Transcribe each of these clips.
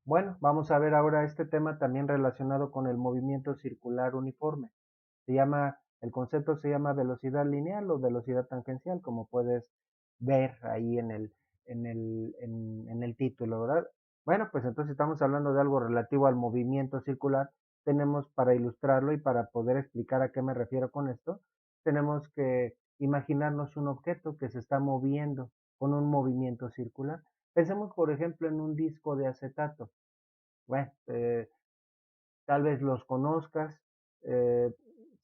Bueno, vamos a ver ahora este tema también relacionado con el movimiento circular uniforme. El concepto se llama velocidad lineal o velocidad tangencial, como puedes ver ahí en el título, ¿verdad? Bueno, pues entonces estamos hablando de algo relativo al movimiento circular. Tenemos para ilustrarlo y para poder explicar a qué me refiero con esto, tenemos que imaginarnos un objeto que se está moviendo con un movimiento circular. Pensemos, por ejemplo, en un disco de acetato. Bueno, tal vez los conozcas, eh,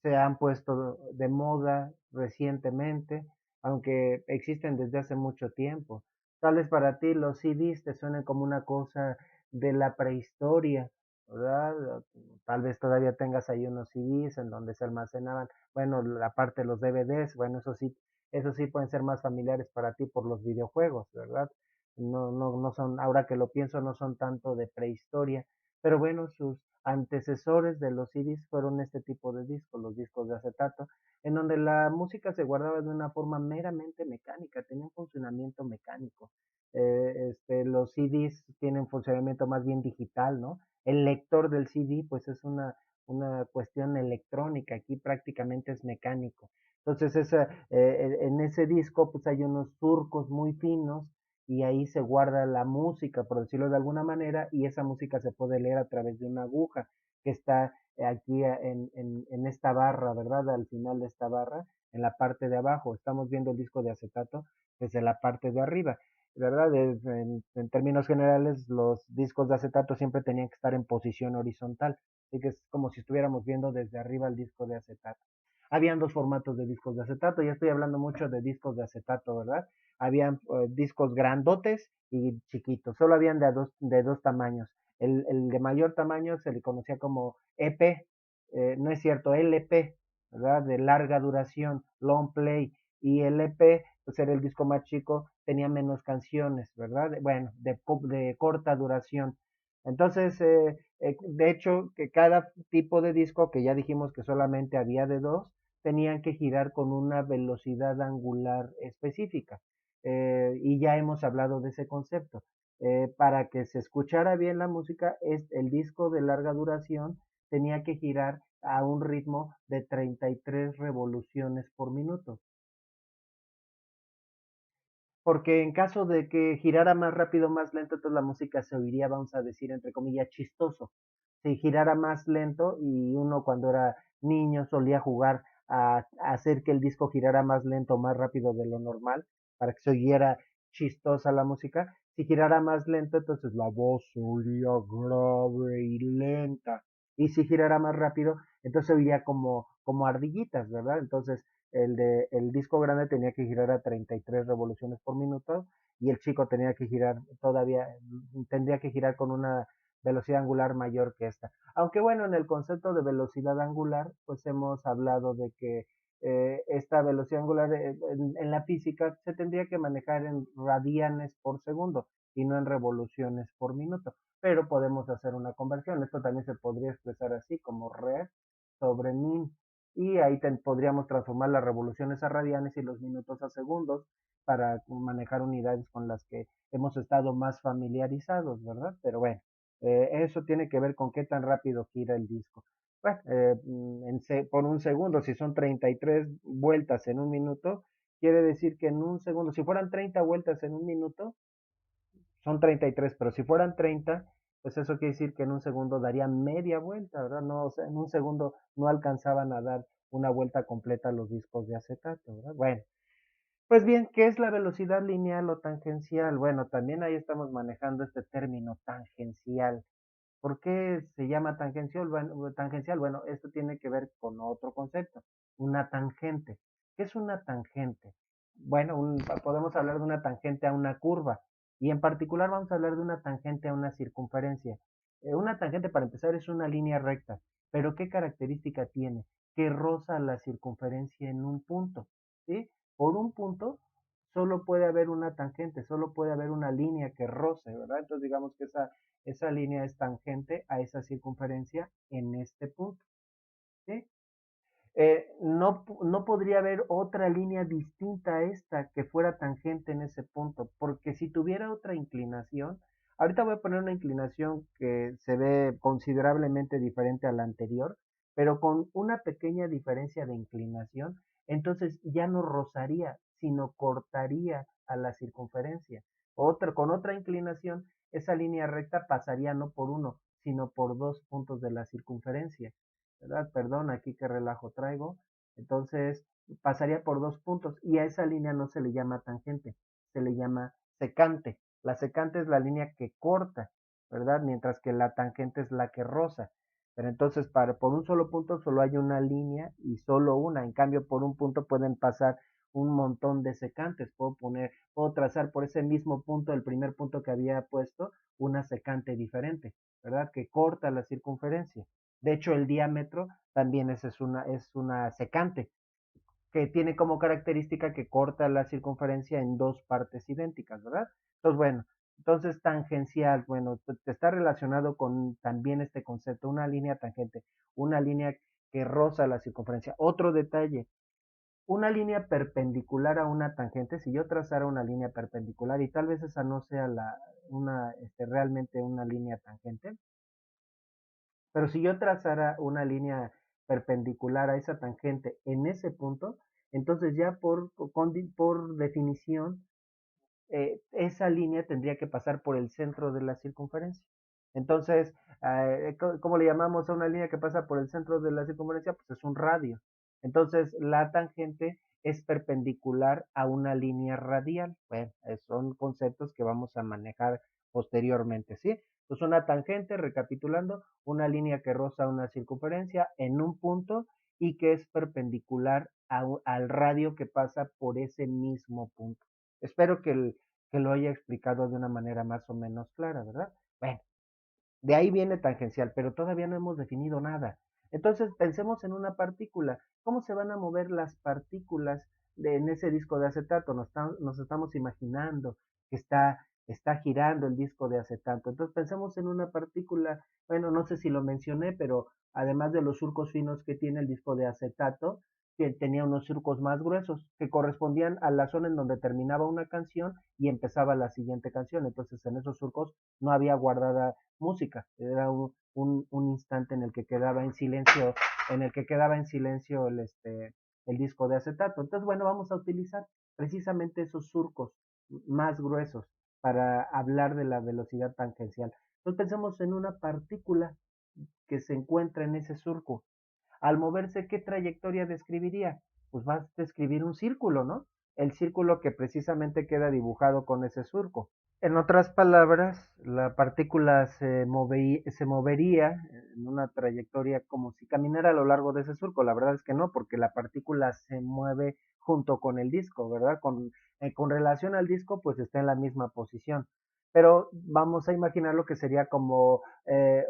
se han puesto de moda recientemente, aunque existen desde hace mucho tiempo. Tal vez para ti los CDs te suenen como una cosa de la prehistoria, ¿verdad? Tal vez todavía tengas ahí unos CDs en donde se almacenaban, bueno, la parte de los DVDs, bueno, eso sí pueden ser más familiares para ti por los videojuegos, ¿verdad? No son, ahora que lo pienso, no son tanto de prehistoria, pero bueno, sus antecesores de los CDs fueron este tipo de discos, los discos de acetato, en donde la música se guardaba de una forma meramente mecánica, tenía un funcionamiento mecánico. Los CDs tienen funcionamiento más bien digital, ¿no? El lector del CD, pues es una cuestión electrónica, aquí prácticamente es mecánico. Entonces, en ese disco, pues hay unos surcos muy finos y ahí se guarda la música, por decirlo de alguna manera, y esa música se puede leer a través de una aguja que está aquí en esta barra, ¿verdad? Al final de esta barra, en la parte de abajo. Estamos viendo el disco de acetato desde la parte de arriba, ¿verdad? En términos generales, los discos de acetato siempre tenían que estar en posición horizontal, así que es como si estuviéramos viendo desde arriba el disco de acetato. Habían dos formatos de discos de acetato, ya estoy hablando mucho de discos de acetato, ¿verdad? Habían discos grandotes y chiquitos, solo habían de dos tamaños. El de mayor tamaño se le conocía como EP, no es cierto, LP, ¿verdad? De larga duración, long play, y el EP, pues era el disco más chico, tenía menos canciones, ¿verdad? Bueno, de corta duración. Entonces, de hecho, que cada tipo de disco, que ya dijimos que solamente había de dos, tenían que girar con una velocidad angular específica. Y ya hemos hablado de ese concepto. Para que se escuchara bien la música, el disco de larga duración tenía que girar a un ritmo de 33 revoluciones por minuto. Porque en caso de que girara más rápido o más lento, entonces la música se oiría, vamos a decir, entre comillas, chistoso. Si girara más lento y uno cuando era niño solía jugar a hacer que el disco girara más lento o más rápido de lo normal para que se oyera chistosa la música, si girara más lento, entonces la voz se oiría grave y lenta. Y si girara más rápido, entonces se oiría como ardillitas, ¿verdad? Entonces el disco grande tenía que girar a 33 revoluciones por minuto y el chico tenía que girar todavía, tendría que girar con una velocidad angular mayor que esta. Aunque bueno, en el concepto de velocidad angular, pues hemos hablado de que esta velocidad angular en la física se tendría que manejar en radianes por segundo y no en revoluciones por minuto. Pero podemos hacer una conversión. Esto también se podría expresar así como rev sobre min. Y ahí podríamos transformar las revoluciones a radianes y los minutos a segundos para manejar unidades con las que hemos estado más familiarizados, ¿verdad? Pero bueno, eso tiene que ver con qué tan rápido gira el disco. Bueno, por un segundo, si son 33 vueltas en un minuto, quiere decir que en un segundo, si fueran 30 vueltas en un minuto, son 33, pero si fueran 30, pues eso quiere decir que en un segundo darían media vuelta, ¿verdad? No, o sea, en un segundo no alcanzaban a dar una vuelta completa los discos de acetato, ¿verdad? Bueno, pues bien, ¿qué es la velocidad lineal o tangencial? Bueno, también ahí estamos manejando este término tangencial. ¿Por qué se llama tangencial? Bueno, esto tiene que ver con otro concepto, una tangente. ¿Qué es una tangente? Bueno, podemos hablar de una tangente a una curva y en particular vamos a hablar de una tangente a una circunferencia. Una tangente, para empezar, es una línea recta, pero ¿qué característica tiene? Que roza la circunferencia en un punto, ¿sí? Por un punto solo puede haber una tangente, solo puede haber una línea que roce, ¿verdad? Entonces digamos que esa línea es tangente a esa circunferencia en este punto, ¿sí? No podría haber otra línea distinta a esta que fuera tangente en ese punto, porque si tuviera otra inclinación, Ahorita voy a poner una inclinación que se ve considerablemente diferente a la anterior, pero con una pequeña diferencia de inclinación, entonces ya no rozaría, sino cortaría a la circunferencia. Con otra inclinación, esa línea recta pasaría no por uno, sino por dos puntos de la circunferencia. ¿Verdad? Perdón, aquí qué relajo traigo. Entonces, pasaría por dos puntos y a esa línea no se le llama tangente, se le llama secante. La secante es la línea que corta, ¿verdad? Mientras que la tangente es la que roza. Pero entonces, por un solo punto solo hay una línea y solo una. En cambio, por un punto pueden pasar un montón de secantes. Puedo trazar por ese mismo punto, el primer punto que había puesto, una secante diferente, ¿verdad? Que corta la circunferencia. De hecho, el diámetro también es una secante que tiene como característica que corta la circunferencia en dos partes idénticas, ¿verdad? Entonces, bueno, entonces tangencial, bueno, está relacionado con también este concepto, una línea tangente, una línea que roza la circunferencia. Otro detalle, una línea perpendicular a una tangente, si yo trazara una línea perpendicular, y tal vez esa no sea realmente una línea tangente, pero si yo trazara una línea perpendicular a esa tangente en ese punto, entonces ya por definición, esa línea tendría que pasar por el centro de la circunferencia. Entonces, ¿cómo le llamamos a una línea que pasa por el centro de la circunferencia? Pues es un radio. Entonces, la tangente es perpendicular a una línea radial. Bueno, son conceptos que vamos a manejar posteriormente, ¿sí? Pues una tangente, recapitulando, una línea que roza una circunferencia en un punto y que es perpendicular al radio que pasa por ese mismo punto. Espero que lo haya explicado de una manera más o menos clara, ¿verdad? Bueno, de ahí viene tangencial, pero todavía no hemos definido nada. Entonces, pensemos en una partícula. ¿Cómo se van a mover las partículas en ese disco de acetato? Nos estamos imaginando que está girando el disco de acetato. Entonces, pensemos en una partícula, bueno, no sé si lo mencioné, pero además de los surcos finos que tiene el disco de acetato, que tenía unos surcos más gruesos que correspondían a la zona en donde terminaba una canción y empezaba la siguiente canción. Entonces, en esos surcos no había guardada música, era un instante en el que quedaba en silencio el disco de acetato. Entonces, bueno, vamos a utilizar precisamente esos surcos más gruesos para hablar de la velocidad tangencial. Entonces pensemos en una partícula que se encuentra en ese surco. Al moverse, ¿qué trayectoria describiría? Pues va a describir un círculo, ¿no? El círculo que precisamente queda dibujado con ese surco. En otras palabras, la partícula se movería en una trayectoria como si caminara a lo largo de ese surco. La verdad es que no, porque la partícula se mueve junto con el disco, ¿verdad? Con relación al disco, pues está en la misma posición. Pero vamos a imaginar lo que sería como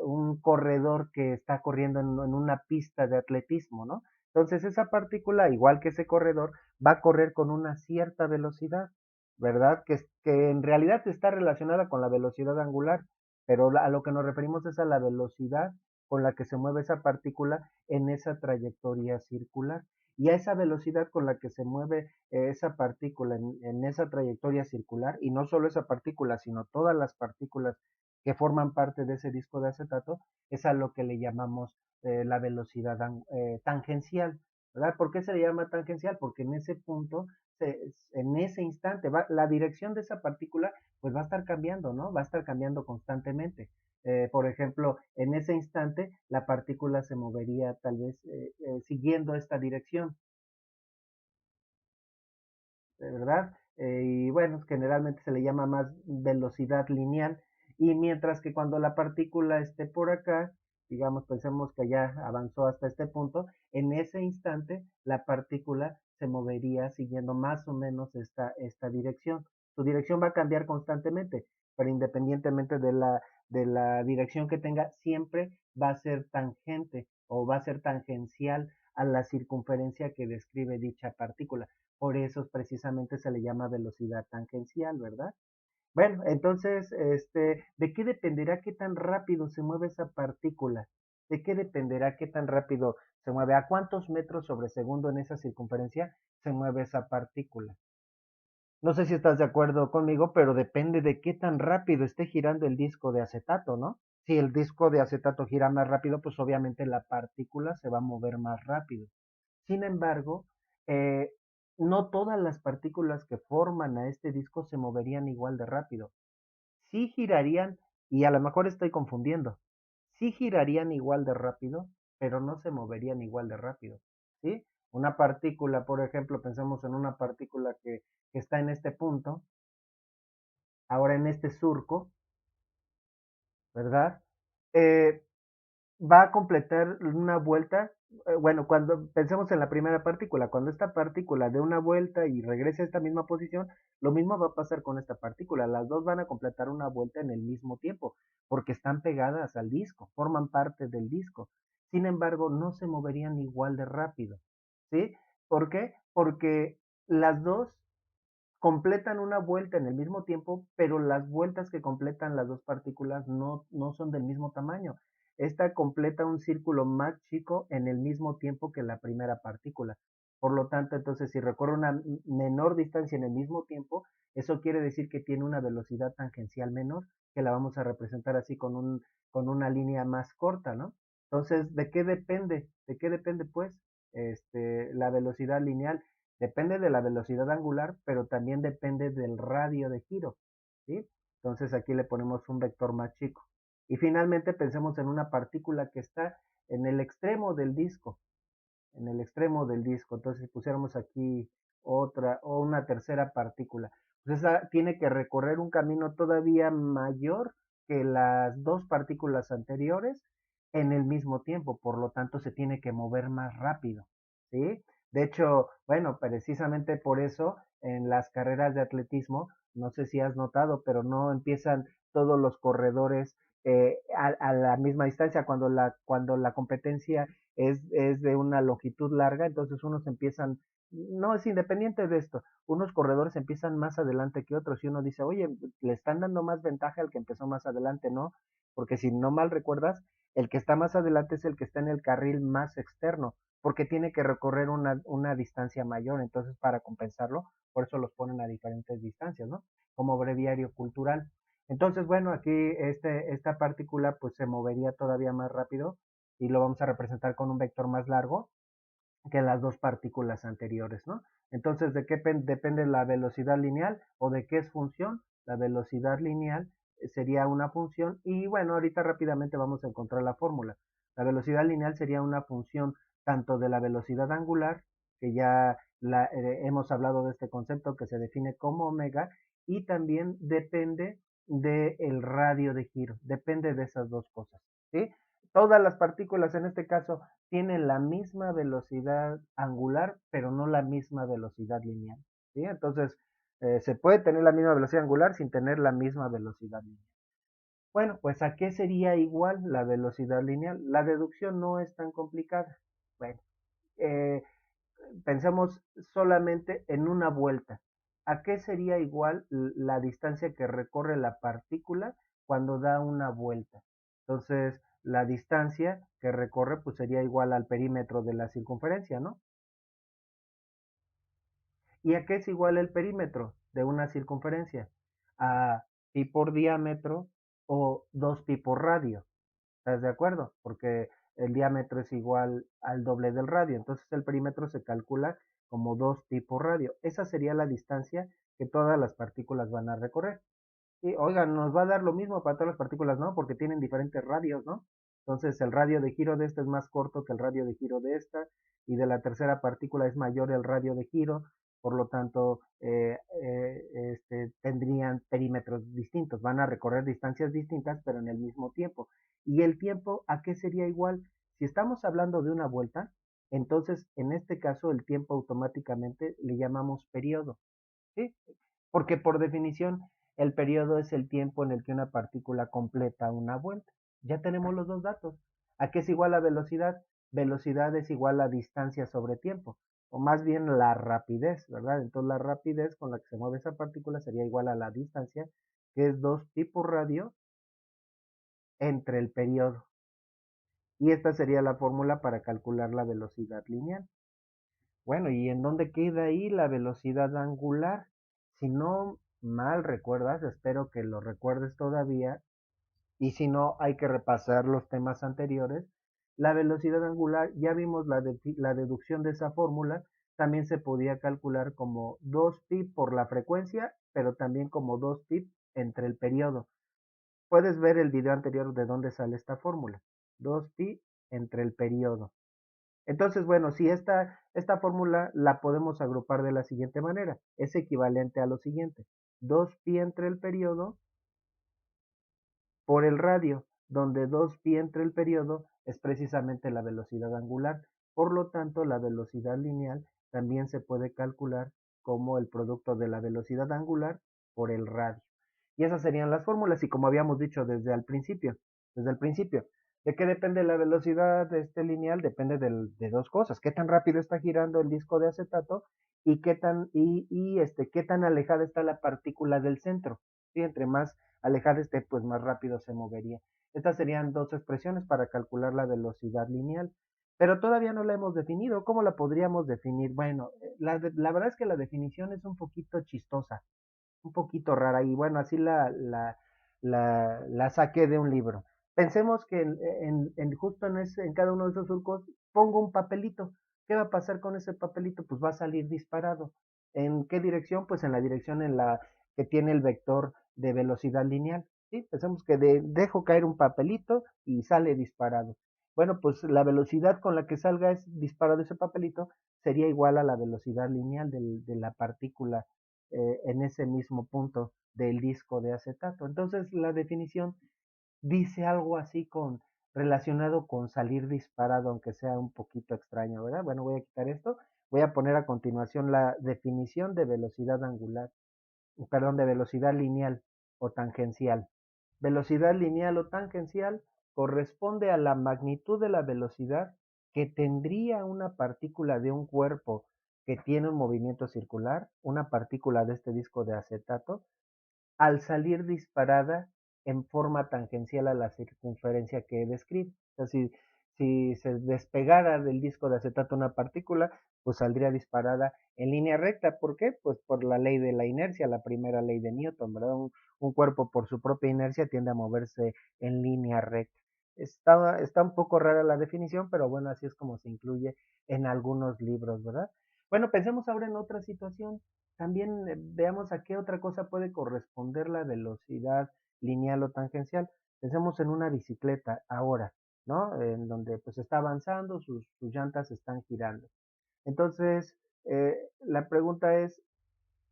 un corredor que está corriendo en una pista de atletismo, ¿no? Entonces esa partícula, igual que ese corredor, va a correr con una cierta velocidad, ¿verdad? Que en realidad está relacionada con la velocidad angular, pero a lo que nos referimos es a la velocidad con la que se mueve esa partícula en esa trayectoria circular. Y a esa velocidad con la que se mueve esa partícula en esa trayectoria circular, y no solo esa partícula, sino todas las partículas que forman parte de ese disco de acetato, es a lo que le llamamos la velocidad tangencial, ¿verdad? ¿Por qué se le llama tangencial? Porque en ese punto en ese instante, la dirección de esa partícula pues va a estar cambiando, ¿no? Va a estar cambiando constantemente. Por ejemplo, en ese instante la partícula se movería tal vez siguiendo esta dirección, ¿verdad? Y bueno, generalmente se le llama más velocidad lineal. Y mientras que cuando la partícula esté por acá, digamos, pensemos que ya avanzó hasta este punto, en ese instante la partícula se movería siguiendo más o menos esta dirección. Su dirección va a cambiar constantemente, pero independientemente de la dirección que tenga, siempre va a ser tangente o va a ser tangencial a la circunferencia que describe dicha partícula. Por eso precisamente se le llama velocidad tangencial, ¿verdad? Bueno, entonces, ¿de qué dependerá qué tan rápido se mueve esa partícula? ¿De qué dependerá qué tan rápido se mueve? ¿A cuántos metros sobre segundo en esa circunferencia se mueve esa partícula? No sé si estás de acuerdo conmigo, pero depende de qué tan rápido esté girando el disco de acetato, ¿no? Si el disco de acetato gira más rápido, pues obviamente la partícula se va a mover más rápido. Sin embargo, eh, no todas las partículas que forman a este disco se moverían igual de rápido. Sí girarían, y a lo mejor estoy confundiendo, sí girarían igual de rápido, pero no se moverían igual de rápido, ¿sí? Una partícula, por ejemplo, pensemos en una partícula que está en este punto, ahora en este surco, ¿verdad? Eh, Va a completar una vuelta, bueno, cuando pensemos en la primera partícula, cuando esta partícula dé una vuelta y regrese a esta misma posición, lo mismo va a pasar con esta partícula. Las dos van a completar una vuelta en el mismo tiempo, porque están pegadas al disco, forman parte del disco. Sin embargo, no se moverían igual de rápido, ¿sí? ¿Por qué? Porque las dos completan una vuelta en el mismo tiempo, pero las vueltas que completan las dos partículas no son del mismo tamaño. Esta completa un círculo más chico en el mismo tiempo que la primera partícula. Por lo tanto, entonces, si recorre una menor distancia en el mismo tiempo, eso quiere decir que tiene una velocidad tangencial menor, que la vamos a representar así con una línea más corta, ¿no? Entonces, ¿de qué depende? ¿De qué depende, pues, la velocidad lineal? Depende de la velocidad angular, pero también depende del radio de giro, ¿sí? Entonces aquí le ponemos un vector más chico. Y finalmente pensemos en una partícula que está en el extremo del disco, en el extremo del disco. Entonces, si pusiéramos aquí otra o una tercera partícula, pues esa tiene que recorrer un camino todavía mayor que las dos partículas anteriores en el mismo tiempo, por lo tanto se tiene que mover más rápido, ¿sí? De hecho, bueno, precisamente por eso en las carreras de atletismo, no sé si has notado, pero no empiezan todos los corredores a la misma distancia cuando la competencia es de una longitud larga, entonces unos empiezan, no es independiente de esto, unos corredores empiezan más adelante que otros y uno dice, oye, le están dando más ventaja al que empezó más adelante, ¿no? Porque si no mal recuerdas, el que está más adelante es el que está en el carril más externo, porque tiene que recorrer una distancia mayor, entonces para compensarlo, por eso los ponen a diferentes distancias, ¿no? Como breviario cultural. Entonces, bueno, aquí esta partícula pues se movería todavía más rápido y lo vamos a representar con un vector más largo que las dos partículas anteriores, ¿no? Entonces, ¿de qué depende la velocidad lineal o de qué es función? La velocidad lineal sería una función y bueno, ahorita rápidamente vamos a encontrar la fórmula. La velocidad lineal sería una función tanto de la velocidad angular, que ya hemos hablado de este concepto que se define como omega, y también depende del radio de giro, depende de esas dos cosas, ¿sí? Todas las partículas en este caso tienen la misma velocidad angular, pero no la misma velocidad lineal, ¿sí? Entonces, se puede tener la misma velocidad angular sin tener la misma velocidad lineal. Bueno, pues ¿a qué sería igual la velocidad lineal? La deducción no es tan complicada. Bueno, eh, pensemos solamente en una vuelta. ¿A qué sería igual la distancia que recorre la partícula cuando da una vuelta? Entonces, la distancia que recorre pues sería igual al perímetro de la circunferencia, ¿no? ¿Y a qué es igual el perímetro de una circunferencia? A pi por diámetro o 2 pi por radio. ¿Estás de acuerdo? Porque el diámetro es igual al doble del radio, entonces el perímetro se calcula como 2 pi por radio. Esa sería la distancia que todas las partículas van a recorrer. Y oigan, nos va a dar lo mismo para todas las partículas, ¿no? Porque tienen diferentes radios, ¿no? Entonces el radio de giro de esta es más corto que el radio de giro de esta, y de la tercera partícula es mayor el radio de giro, por lo tanto tendrían perímetros distintos, van a recorrer distancias distintas, pero en el mismo tiempo. ¿Y el tiempo a qué sería igual? Si estamos hablando de una vuelta, entonces en este caso el tiempo automáticamente le llamamos periodo, ¿sí? Porque por definición el periodo es el tiempo en el que una partícula completa una vuelta. Ya tenemos los dos datos. ¿A qué es igual la velocidad? Velocidad es igual a distancia sobre tiempo, o más bien la rapidez, ¿verdad? Entonces la rapidez con la que se mueve esa partícula sería igual a la distancia, que es 2 pi por radio entre el periodo. Y esta sería la fórmula para calcular la velocidad lineal. Bueno, ¿y en dónde queda ahí la velocidad angular? Si no mal recuerdas, espero que lo recuerdes todavía, y si no, hay que repasar los temas anteriores. La velocidad angular, ya vimos la deducción de esa fórmula, también se podía calcular como 2pi por la frecuencia, pero también como 2pi entre el periodo. Puedes ver el video anterior de dónde sale esta fórmula. 2pi entre el periodo. Entonces, bueno, si esta fórmula la podemos agrupar de la siguiente manera. Es equivalente a lo siguiente. 2pi entre el periodo por el radio, donde 2pi entre el periodo es precisamente la velocidad angular. Por lo tanto, la velocidad lineal también se puede calcular como el producto de la velocidad angular por el radio. Y esas serían las fórmulas, y como habíamos dicho desde el principio, ¿de qué depende la velocidad lineal? Depende de dos cosas: qué tan rápido está girando el disco de acetato y qué tan alejada está la partícula del centro. ¿Sí? Entre más alejada esté, pues más rápido se movería. Estas serían dos expresiones para calcular la velocidad lineal, pero todavía no la hemos definido. ¿Cómo la podríamos definir? Bueno, la verdad es que la definición es un poquito chistosa, un poquito rara, y bueno, así la saqué de un libro. Pensemos que justo en cada uno de esos surcos pongo un papelito. ¿Qué va a pasar con ese papelito? Pues va a salir disparado. ¿En qué dirección? Pues en la dirección en la que tiene el vector de velocidad lineal. ¿Sí? Pensemos que dejo caer un papelito y sale disparado. Bueno, pues la velocidad con la que salga disparado ese papelito sería igual a la velocidad lineal de la partícula en ese mismo punto del disco de acetato. Entonces la definición dice algo así relacionado con salir disparado, aunque sea un poquito extraño, ¿verdad? Bueno, voy a quitar esto, voy a poner a continuación la definición de velocidad angular, perdón, de velocidad lineal o tangencial. Velocidad lineal o tangencial corresponde a la magnitud de la velocidad que tendría una partícula de un cuerpo que tiene un movimiento circular, una partícula de este disco de acetato, al salir disparada en forma tangencial a la circunferencia que describe. O sea, si se despegara del disco de acetato una partícula, pues saldría disparada en línea recta. ¿Por qué? Pues por la ley de la inercia, la primera ley de Newton, ¿verdad? Un cuerpo por su propia inercia tiende a moverse en línea recta. Está un poco rara la definición, pero bueno, así es como se incluye en algunos libros, ¿verdad? Bueno, pensemos ahora en otra situación. También veamos a qué otra cosa puede corresponder la velocidad lineal o tangencial. Pensemos en una bicicleta ahora, ¿no? En donde pues está avanzando, sus llantas están girando. Entonces, la pregunta es,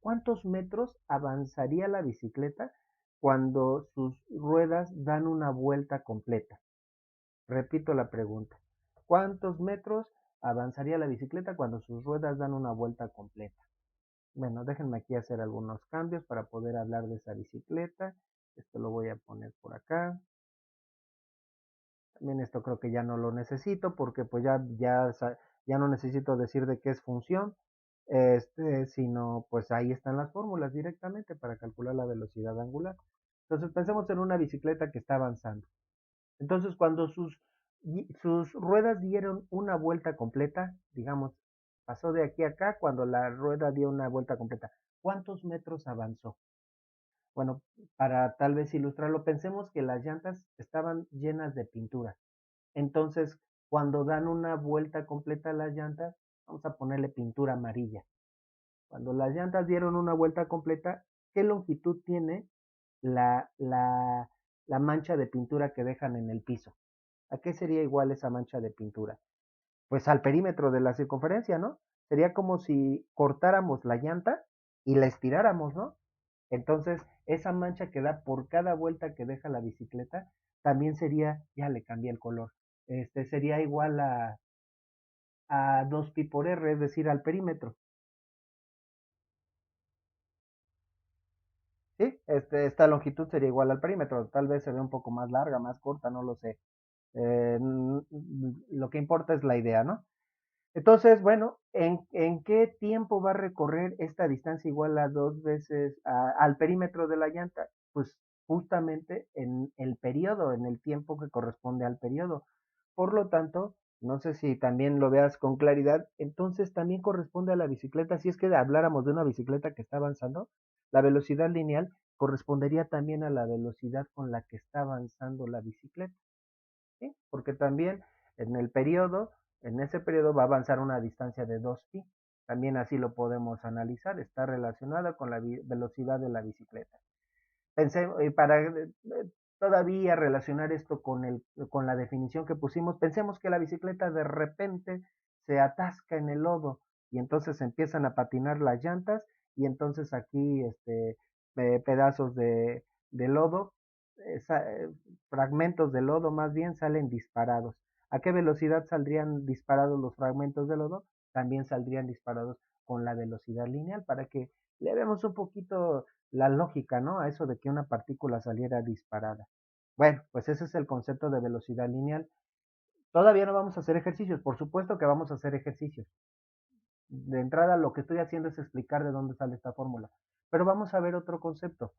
¿cuántos metros avanzaría la bicicleta cuando sus ruedas dan una vuelta completa? Repito la pregunta. ¿Cuántos metros avanzaría la bicicleta cuando sus ruedas dan una vuelta completa? Bueno, déjenme aquí hacer algunos cambios para poder hablar de esa bicicleta. Esto lo voy a poner por acá. También esto creo que ya no lo necesito porque pues ya no necesito decir de qué es función, sino pues ahí están las fórmulas directamente para calcular la velocidad angular. Entonces pensemos en una bicicleta que está avanzando. Entonces cuando sus ruedas dieron una vuelta completa, digamos, pasó de aquí a acá cuando la rueda dio una vuelta completa, ¿cuántos metros avanzó? Bueno, para tal vez ilustrarlo, pensemos que las llantas estaban llenas de pintura. Entonces, cuando dan una vuelta completa a las llantas, vamos a ponerle pintura amarilla. Cuando las llantas dieron una vuelta completa, ¿qué longitud tiene la, la, la mancha de pintura que dejan en el piso? ¿A qué sería igual esa mancha de pintura? Pues al perímetro de la circunferencia, ¿no? Sería como si cortáramos la llanta y la estiráramos, ¿no? Entonces, esa mancha que da por cada vuelta que deja la bicicleta, también sería, ya le cambié el color, sería igual a 2pi por r, es decir, al perímetro. ¿Sí? Esta longitud sería igual al perímetro. Tal vez se ve un poco más larga, más corta, no lo sé. Lo que importa es la idea, ¿no? Entonces, bueno, ¿en qué tiempo va a recorrer esta distancia igual a dos veces al perímetro de la llanta? Pues justamente en el periodo, en el tiempo que corresponde al periodo. Por lo tanto, no sé si también lo veas con claridad, entonces también corresponde a la bicicleta, si es que habláramos de una bicicleta que está avanzando, La velocidad lineal correspondería también a la velocidad con la que está avanzando la bicicleta, ¿sí? Porque también en el periodo, en ese periodo va a avanzar una distancia de 2pi. También así lo podemos analizar, está relacionada con la velocidad de la bicicleta. Pensé, para todavía relacionar esto con la definición que pusimos, pensemos que la bicicleta de repente se atasca en el lodo y entonces empiezan a patinar las llantas y entonces aquí pedazos de lodo, fragmentos de lodo más bien salen disparados. ¿A qué velocidad saldrían disparados los fragmentos de lodo? También saldrían disparados con la velocidad lineal para que le vemos un poquito la lógica, ¿no? A eso de que una partícula saliera disparada. Bueno, pues ese es el concepto de velocidad lineal. Todavía no vamos a hacer ejercicios, por supuesto que vamos a hacer ejercicios. De entrada lo que estoy haciendo es explicar de dónde sale esta fórmula. Pero vamos a ver otro concepto.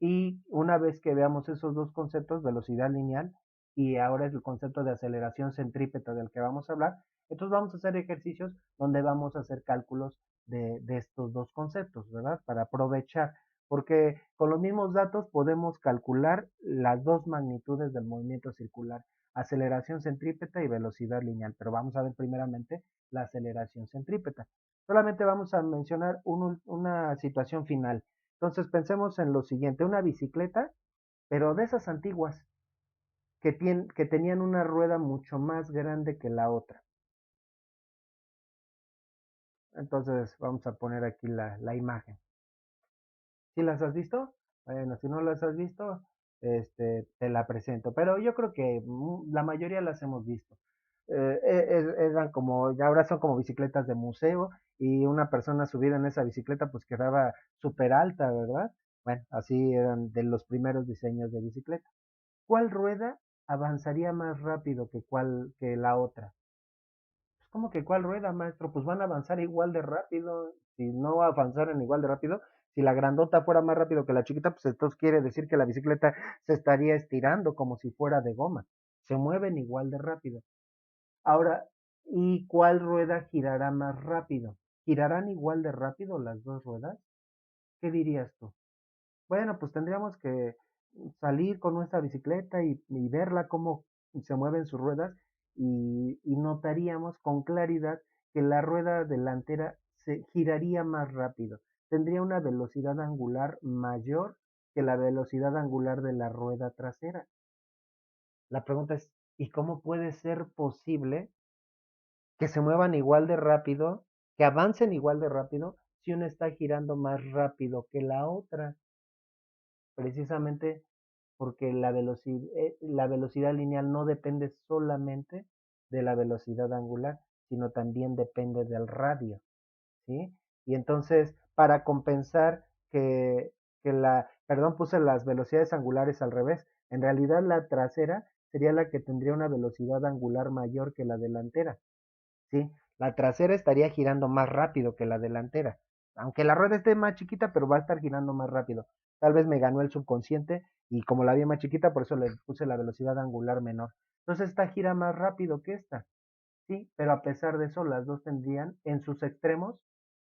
Y una vez que veamos esos dos conceptos, velocidad lineal y ahora es el concepto de aceleración centrípeta del que vamos a hablar, entonces vamos a hacer ejercicios donde vamos a hacer cálculos de estos dos conceptos, ¿verdad? Para aprovechar, porque con los mismos datos podemos calcular las dos magnitudes del movimiento circular, aceleración centrípeta y velocidad lineal, pero vamos a ver primeramente la aceleración centrípeta. Solamente vamos a mencionar una situación final. Entonces pensemos en lo siguiente, una bicicleta, pero de esas antiguas, que tenían una rueda mucho más grande que la otra. Entonces vamos a poner aquí la imagen. ¿Sí las has visto? Bueno, si no las has visto, te la presento. Pero yo creo que la mayoría las hemos visto. Eran como, ya ahora son como bicicletas de museo y una persona subida en esa bicicleta pues quedaba súper alta, ¿verdad? Bueno, así eran de los primeros diseños de bicicleta. ¿Cuál rueda avanzaría más rápido que la otra? Pues, ¿cómo que cuál rueda, maestro? Pues van a avanzar igual de rápido. Si no avanzaran igual de rápido, si la grandota fuera más rápido que la chiquita, pues entonces quiere decir que la bicicleta se estaría estirando como si fuera de goma. Se mueven igual de rápido. Ahora, ¿y cuál rueda girará más rápido? ¿Girarán igual de rápido las dos ruedas? ¿Qué dirías tú? Bueno, pues tendríamos que salir con nuestra bicicleta y verla cómo se mueven sus ruedas y notaríamos con claridad que la rueda delantera se giraría más rápido, tendría una velocidad angular mayor que la velocidad angular de la rueda trasera. La pregunta es, ¿y cómo puede ser posible que se muevan igual de rápido, que avancen igual de rápido si una está girando más rápido que la otra? Precisamente porque la velocidad lineal no depende solamente de la velocidad angular, sino también depende del radio, ¿sí? Y entonces, para compensar perdón, puse las velocidades angulares al revés, en realidad la trasera sería la que tendría una velocidad angular mayor que la delantera, ¿sí? La trasera estaría girando más rápido que la delantera. Aunque la rueda esté más chiquita, pero va a estar girando más rápido. Tal vez me ganó el subconsciente y como la vi más chiquita, por eso le puse la velocidad angular menor. Entonces esta gira más rápido que esta, ¿sí? Pero a pesar de eso, las dos tendrían en sus extremos,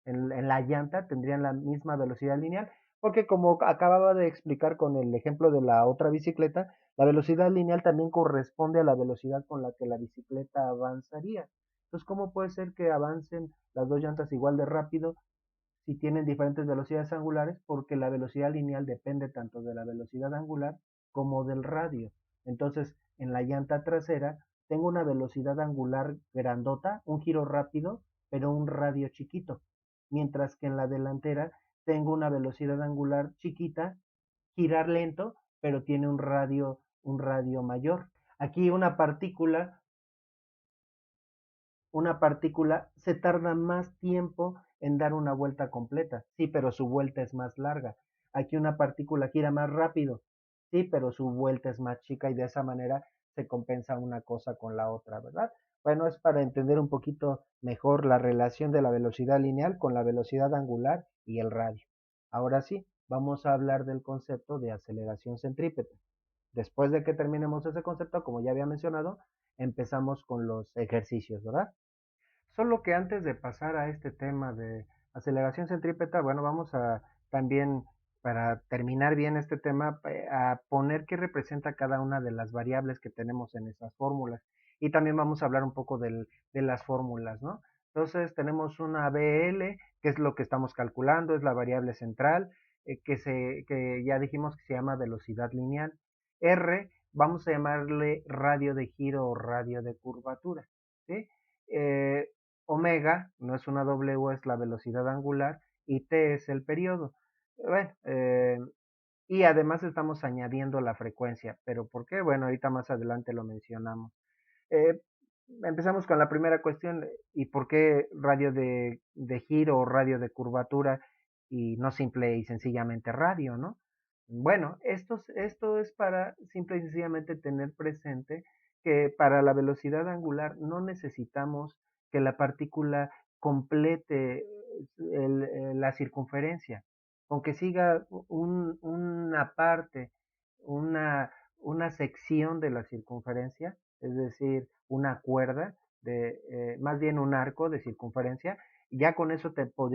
en la llanta, tendrían la misma velocidad lineal, porque como acababa de explicar con el ejemplo de la otra bicicleta, la velocidad lineal también corresponde a la velocidad con la que la bicicleta avanzaría. Entonces, ¿cómo puede ser que avancen las dos llantas igual de rápido si tienen diferentes velocidades angulares? Porque la velocidad lineal depende tanto de la velocidad angular como del radio. Entonces, en la llanta trasera tengo una velocidad angular grandota, un giro rápido, pero un radio chiquito. Mientras que en la delantera tengo una velocidad angular chiquita, girar lento, pero tiene un radio mayor. Aquí una partícula se tarda más tiempo en dar una vuelta completa, sí, pero su vuelta es más larga. Aquí una partícula gira más rápido, sí, pero su vuelta es más chica y de esa manera se compensa una cosa con la otra, ¿verdad? Bueno, es para entender un poquito mejor la relación de la velocidad lineal con la velocidad angular y el radio. Ahora sí, vamos a hablar del concepto de aceleración centrípeta. Después de que terminemos ese concepto, como ya había mencionado, empezamos con los ejercicios, ¿verdad? Solo que antes de pasar a este tema de aceleración centrípeta, bueno, vamos a también para terminar bien este tema, a poner qué representa cada una de las variables que tenemos en esas fórmulas. Y también vamos a hablar un poco de las fórmulas, ¿no? Entonces tenemos una BL, que es lo que estamos calculando, es la variable central, que ya dijimos que se llama velocidad lineal. R, vamos a llamarle radio de giro o radio de curvatura, ¿sí? Eh, Omega, no es una W, es la velocidad angular, y T es el periodo. Bueno, y además estamos añadiendo la frecuencia, pero ¿por qué? Bueno, ahorita más adelante lo mencionamos. Eh, Empezamos con la primera cuestión, ¿y por qué radio de giro o radio de curvatura y no simple y sencillamente radio, ¿no? Bueno, esto es para simple y sencillamente tener presente que para la velocidad angular no necesitamos que la partícula complete la circunferencia, aunque siga una parte, una, una sección de la circunferencia, es decir, una cuerda, más bien un arco de circunferencia, ya con eso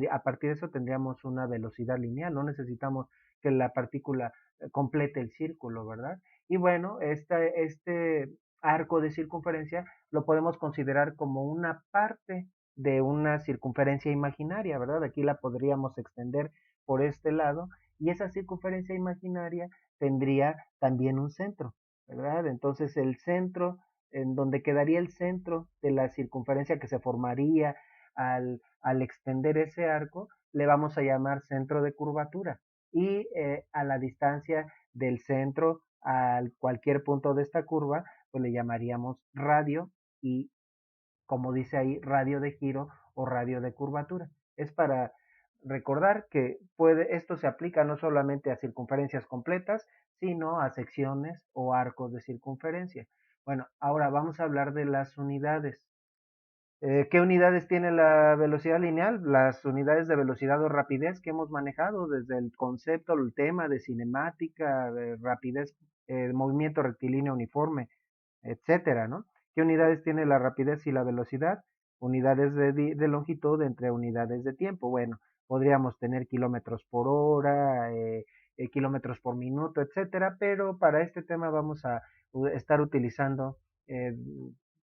a partir de eso tendríamos una velocidad lineal, no necesitamos que la partícula complete el círculo, ¿verdad? Y bueno, este arco de circunferencia lo podemos considerar como una parte de una circunferencia imaginaria, ¿verdad? Aquí la podríamos extender por este lado y esa circunferencia imaginaria tendría también un centro, ¿verdad? Entonces el centro, en donde quedaría el centro de la circunferencia que se formaría al extender ese arco, le vamos a llamar centro de curvatura. Y a la distancia del centro a cualquier punto de esta curva, pues le llamaríamos radio y, como dice ahí, radio de giro o radio de curvatura. Es para recordar que esto se aplica no solamente a circunferencias completas, sino a secciones o arcos de circunferencia. Bueno, ahora vamos a hablar de las unidades. ¿Qué unidades tiene la velocidad lineal? Las unidades de velocidad o rapidez que hemos manejado desde el concepto, el tema de cinemática, de rapidez, movimiento rectilíneo uniforme, etcétera, ¿no? ¿Qué unidades tiene la rapidez y la velocidad? Unidades de longitud entre unidades de tiempo. Bueno, podríamos tener kilómetros por hora, kilómetros por minuto, etcétera, pero para este tema vamos a estar utilizando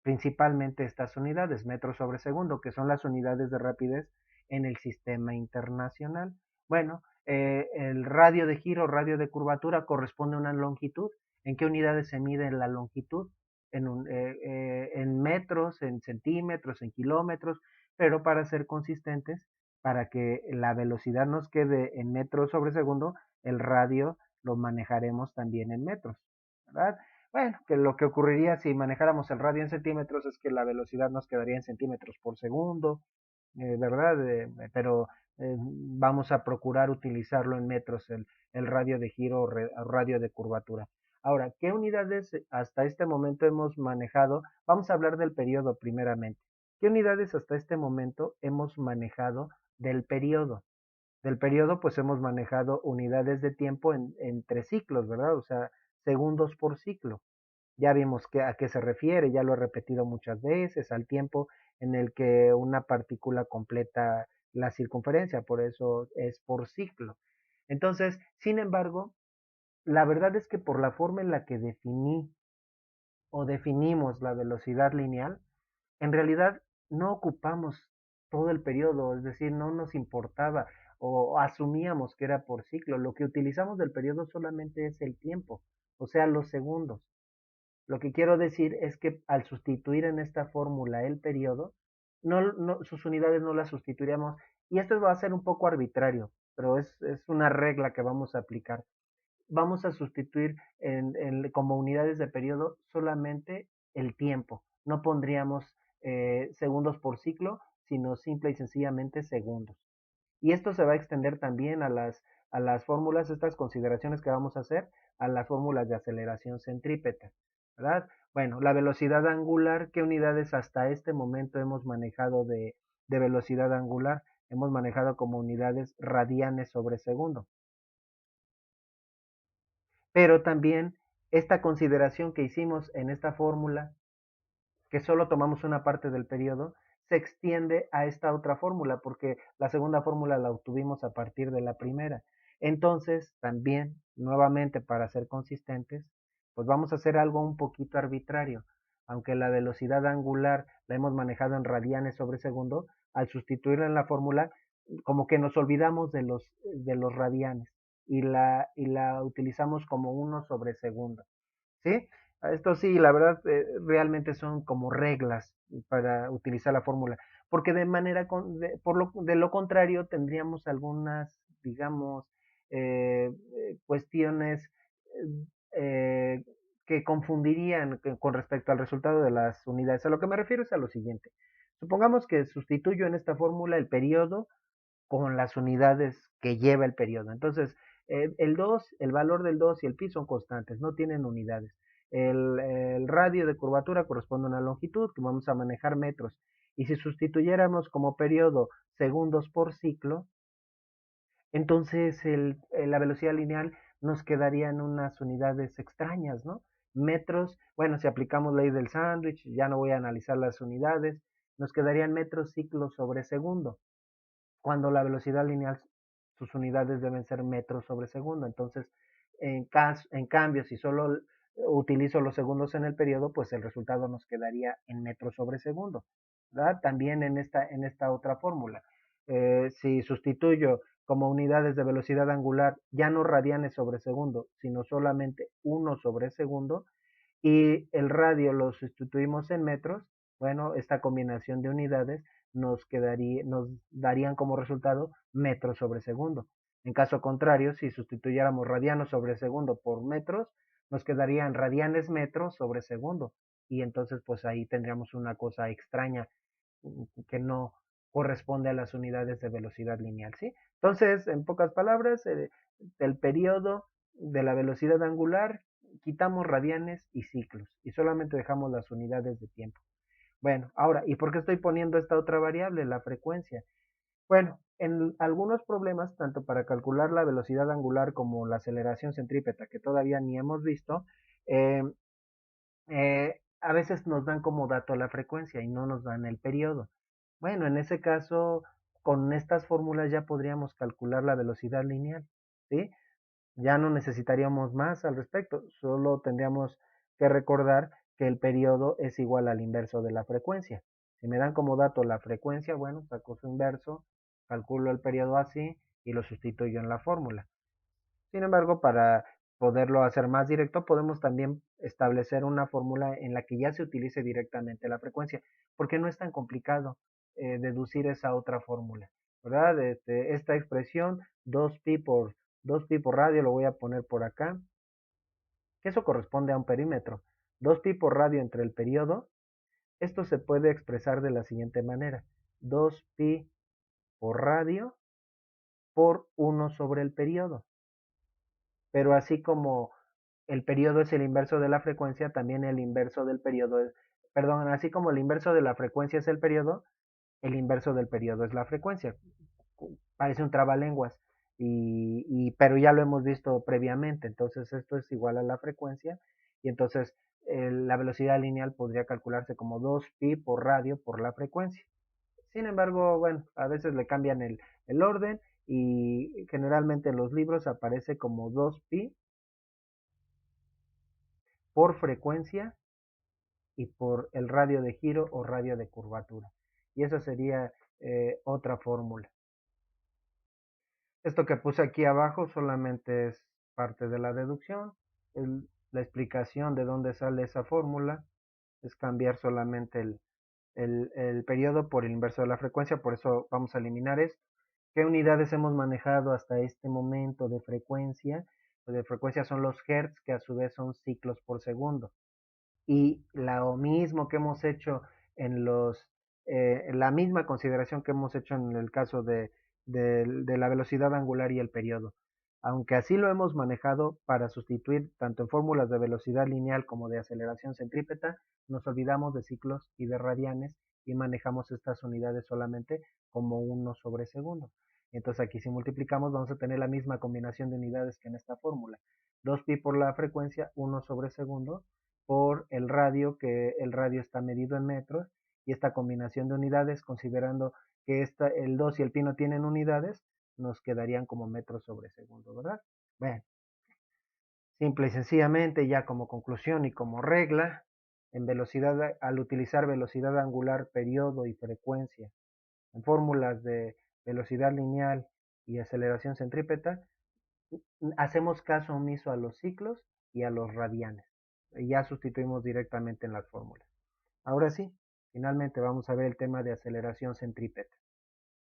principalmente estas unidades, metros sobre segundo, que son las unidades de rapidez en el sistema internacional. Bueno, el radio de giro, radio de curvatura corresponde a una longitud. ¿En qué unidades se mide la longitud? En metros, en centímetros, en kilómetros, pero para ser consistentes, para que la velocidad nos quede en metros sobre segundo, el radio lo manejaremos también en metros, ¿verdad? Bueno, que lo que ocurriría si manejáramos el radio en centímetros es que la velocidad nos quedaría en centímetros por segundo, ¿verdad? Pero vamos a procurar utilizarlo en metros, el radio de giro o radio de curvatura. Ahora, ¿qué unidades hasta este momento hemos manejado? Vamos a hablar del periodo primeramente. ¿Qué unidades hasta este momento hemos manejado del periodo? Del periodo, pues hemos manejado unidades de tiempo entre ciclos, ¿verdad? O sea, segundos por ciclo. Ya vimos a qué se refiere, ya lo he repetido muchas veces, al tiempo en el que una partícula completa la circunferencia, por eso es por ciclo. Entonces, sin embargo, la verdad es que por la forma en la que definí o definimos la velocidad lineal, en realidad no ocupamos todo el periodo, es decir, no nos importaba o asumíamos que era por ciclo. Lo que utilizamos del periodo solamente es el tiempo, o sea, los segundos. Lo que quiero decir es que al sustituir en esta fórmula el periodo, sus unidades no las sustituiríamos. Y esto va a ser un poco arbitrario, pero es una regla que vamos a aplicar. Vamos a sustituir como unidades de periodo solamente el tiempo. No pondríamos segundos por ciclo, sino simple y sencillamente segundos. Y esto se va a extender también a las fórmulas, estas consideraciones que vamos a hacer, a las fórmulas de aceleración centrípeta, ¿verdad? Bueno, la velocidad angular, ¿qué unidades hasta este momento hemos manejado de velocidad angular? Hemos manejado como unidades radianes sobre segundo. Pero también esta consideración que hicimos en esta fórmula, que solo tomamos una parte del periodo, se extiende a esta otra fórmula, porque la segunda fórmula la obtuvimos a partir de la primera. Entonces, también, nuevamente, para ser consistentes, pues vamos a hacer algo un poquito arbitrario. Aunque la velocidad angular la hemos manejado en radianes sobre segundo, al sustituirla en la fórmula, como que nos olvidamos de los radianes y la utilizamos como 1/segundo. ¿Sí? Esto sí, la verdad, realmente son como reglas para utilizar la fórmula, porque de manera, de lo contrario, tendríamos algunas, digamos, cuestiones eh, que confundirían con respecto al resultado de las unidades. A lo que me refiero es a lo siguiente. Supongamos que sustituyo en esta fórmula el periodo con las unidades que lleva el periodo. Entonces, el 2, el valor del 2 y el pi son constantes, no tienen unidades. El radio de curvatura corresponde a una longitud que vamos a manejar metros. Y si sustituyéramos como periodo segundos por ciclo, entonces la velocidad lineal nos quedaría en unas unidades extrañas, ¿no? Metros, bueno, si aplicamos ley del sándwich, ya no voy a analizar las unidades, nos quedarían metros ciclos sobre segundo cuando la velocidad lineal, sus unidades deben ser metros sobre segundo. Entonces, en cambio, si solo utilizo los segundos en el periodo, pues el resultado nos quedaría en metros sobre segundo. ¿Verdad? También en esta otra fórmula. Si sustituyo como unidades de velocidad angular ya no radianes sobre segundo, sino solamente 1/segundo, y el radio lo sustituimos en metros, bueno, esta combinación de unidades nos darían como resultado metros sobre segundo. En caso contrario, si sustituyéramos radianos sobre segundo por metros, nos quedarían radianes metros sobre segundo. Y entonces, pues ahí tendríamos una cosa extraña que no corresponde a las unidades de velocidad lineal, ¿sí? Entonces, en pocas palabras, el periodo de la velocidad angular quitamos radianes y ciclos y solamente dejamos las unidades de tiempo. Bueno, ahora, ¿y por qué estoy poniendo esta otra variable, la frecuencia? Bueno, en algunos problemas, tanto para calcular la velocidad angular como la aceleración centrípeta, que todavía ni hemos visto, eh, a veces nos dan como dato la frecuencia y no nos dan el periodo. Bueno, en ese caso, con estas fórmulas ya podríamos calcular la velocidad lineal, ¿sí? Ya no necesitaríamos más al respecto, solo tendríamos que recordar que el periodo es igual al inverso de la frecuencia. Si me dan como dato la frecuencia, bueno, saco su inverso, calculo el periodo así y lo sustituyo en la fórmula. Sin embargo, para poderlo hacer más directo, podemos también establecer una fórmula en la que ya se utilice directamente la frecuencia, porque no es tan complicado deducir esa otra fórmula, ¿verdad? Esta expresión 2pi por radio, lo voy a poner por acá, que eso corresponde a un perímetro. 2pi por radio entre el periodo, esto se puede expresar de la siguiente manera. 2pi por radio por 1/el periodo. Pero así como el periodo es el inverso de la frecuencia, también el inverso del periodo es, perdón, así como el inverso de la frecuencia es el inverso del periodo es la frecuencia. Parece un trabalenguas, pero ya lo hemos visto previamente, entonces esto es igual a la frecuencia, y entonces la velocidad lineal podría calcularse como 2pi por radio por la frecuencia. Sin embargo, bueno, a veces le cambian el orden y generalmente en los libros aparece como 2pi por frecuencia y por el radio de giro o radio de curvatura. Y esa sería otra fórmula. Esto que puse aquí abajo solamente es parte de la deducción. La explicación de dónde sale esa fórmula es cambiar solamente el periodo por el inverso de la frecuencia. Por eso vamos a eliminar esto. ¿Qué unidades hemos manejado hasta este momento de frecuencia? Pues de frecuencia son los hertz, que a su vez son ciclos por segundo. Y lo mismo que hemos hecho en la misma consideración que hemos hecho en el caso de la velocidad angular y el periodo. Aunque así lo hemos manejado para sustituir tanto en fórmulas de velocidad lineal como de aceleración centrípeta, nos olvidamos de ciclos y de radianes y manejamos estas unidades solamente como 1/segundo. Entonces aquí si multiplicamos vamos a tener la misma combinación de unidades que en esta fórmula. 2pi por la frecuencia, 1/segundo, por el radio, que el radio está medido en metros, y esta combinación de unidades, considerando que el 2 y el pi no tienen unidades, nos quedarían como metros sobre segundo, ¿verdad? Bueno, simple y sencillamente, ya como conclusión y como regla, al utilizar velocidad angular, periodo y frecuencia en fórmulas de velocidad lineal y aceleración centrípeta, hacemos caso omiso a los ciclos y a los radianes. Y ya sustituimos directamente en las fórmulas. Ahora sí, finalmente vamos a ver el tema de aceleración centrípeta.